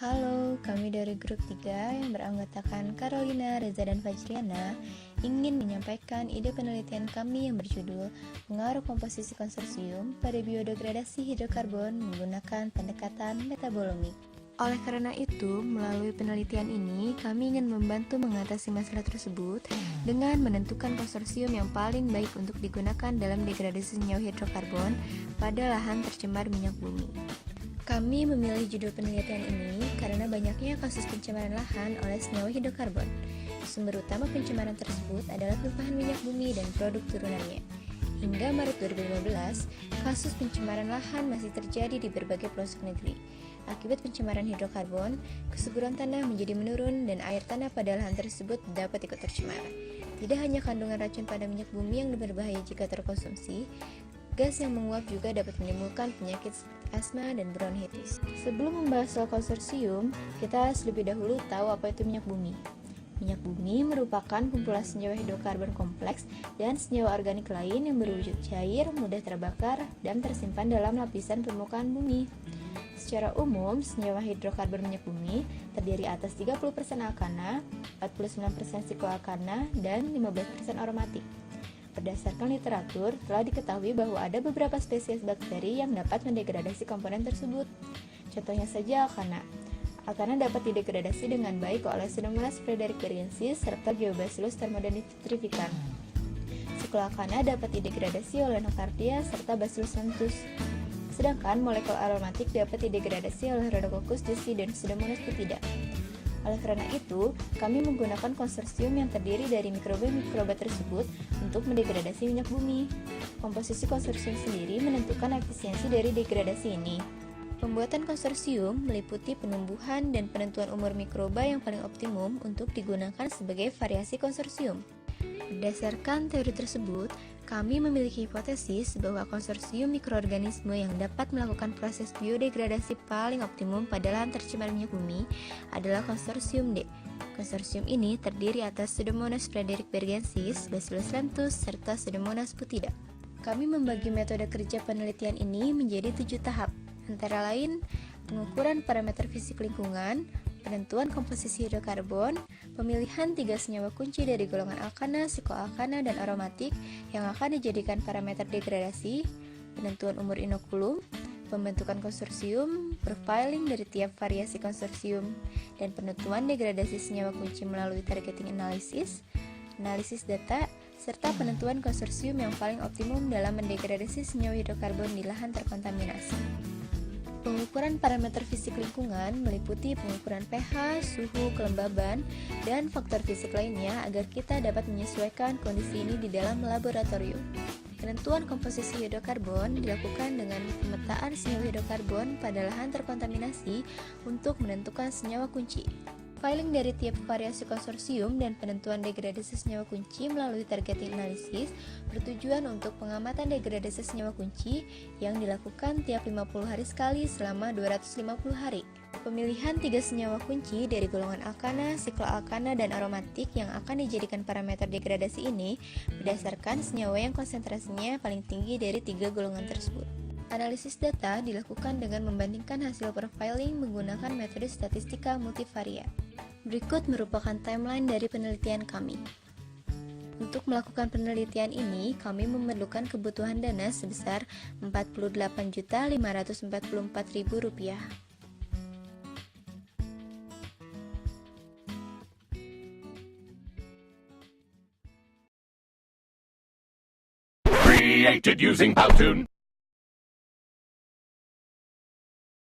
Halo, kami dari grup 3 yang beranggotakan Carolina, Reza, dan Fajriana ingin menyampaikan ide penelitian kami yang berjudul Pengaruh Komposisi Konsorsium pada Biodegradasi Hidrokarbon menggunakan pendekatan metabolomik. Oleh karena itu, melalui penelitian ini, kami ingin membantu mengatasi masalah tersebut dengan menentukan konsorsium yang paling baik untuk digunakan dalam degradasi senyawa hidrokarbon pada lahan tercemar minyak bumi. Kami memilih judul penelitian ini karena banyaknya kasus pencemaran lahan oleh senyawa hidrokarbon. Sumber utama pencemaran tersebut adalah tumpahan minyak bumi dan produk turunannya. Hingga Maret 2015, kasus pencemaran lahan masih terjadi di berbagai pelosok negeri. Akibat pencemaran hidrokarbon, kesuburan tanah menjadi menurun dan air tanah pada lahan tersebut dapat ikut tercemar. Tidak hanya kandungan racun pada minyak bumi yang berbahaya jika terkonsumsi, gas yang menguap juga dapat menimbulkan penyakit asma dan bronkitis. Sebelum membahas soal konsorsium, kita harus lebih dahulu tahu apa itu minyak bumi. Minyak bumi merupakan kumpulan senyawa hidrokarbon kompleks dan senyawa organik lain yang berwujud cair, mudah terbakar, dan tersimpan dalam lapisan permukaan bumi. Secara umum, senyawa hidrokarbon minyak bumi terdiri atas 30% alkana, 49% sikloalkana, dan 15% aromatik. Berdasarkan literatur, telah diketahui bahwa ada beberapa spesies bakteri yang dapat mendegradasi komponen tersebut. Contohnya saja alkana. Alkana dapat didegradasi dengan baik oleh Pseudomonas fredericksbergensis serta Geobacillus thermodenitrificans. Sikloalkana dapat didegradasi oleh Nocardia serta Bacillus lentus. Sedangkan molekul aromatik dapat didegradasi oleh Rhodococcus jesi dan Pseudomonas putida. Oleh karena itu, kami menggunakan konsorsium yang terdiri dari mikroba-mikroba tersebut untuk mendegradasi minyak bumi. Komposisi konsorsium sendiri menentukan efisiensi dari degradasi ini. Pembuatan konsorsium meliputi penumbuhan dan penentuan umur mikroba yang paling optimum untuk digunakan sebagai variasi konsorsium. Berdasarkan teori tersebut, kami memiliki hipotesis bahwa konsorsium mikroorganisme yang dapat melakukan proses biodegradasi paling optimum pada lahan tercemar minyak bumi adalah konsorsium D. Konsorsium ini terdiri atas Pseudomonas fredericksbergensis, Bacillus lentus, serta Pseudomonas putida. Kami membagi metode kerja penelitian ini menjadi 7 tahap, antara lain pengukuran parameter fisik lingkungan, penentuan komposisi hidrokarbon, pemilihan 3 senyawa kunci dari golongan alkana, sikloalkana, dan aromatik yang akan dijadikan parameter degradasi, penentuan umur inokulum, pembentukan konsorsium, profiling dari tiap variasi konsorsium, dan penentuan degradasi senyawa kunci melalui targeting analysis, analisis data, serta penentuan konsorsium yang paling optimum dalam mendegradasi senyawa hidrokarbon di lahan terkontaminasi. Pengukuran parameter fisik lingkungan meliputi pengukuran pH, suhu, kelembaban, dan faktor fisik lainnya agar kita dapat menyesuaikan kondisi ini di dalam laboratorium. Penentuan komposisi hidrokarbon dilakukan dengan pemetaan senyawa hidrokarbon pada lahan terkontaminasi untuk menentukan senyawa kunci. Filing dari tiap variasi konsorsium dan penentuan degradasi senyawa kunci melalui targeting analysis bertujuan untuk pengamatan degradasi senyawa kunci yang dilakukan tiap 50 hari sekali selama 250 hari. Pemilihan 3 senyawa kunci dari golongan alkana, sikloalkana, dan aromatik yang akan dijadikan parameter degradasi ini berdasarkan senyawa yang konsentrasinya paling tinggi dari 3 golongan tersebut. Analisis data dilakukan dengan membandingkan hasil profiling menggunakan metode statistika multivariat. Berikut merupakan timeline dari penelitian kami. Untuk melakukan penelitian ini, kami memerlukan kebutuhan dana sebesar Rp48.544.000. Created using Powtoon.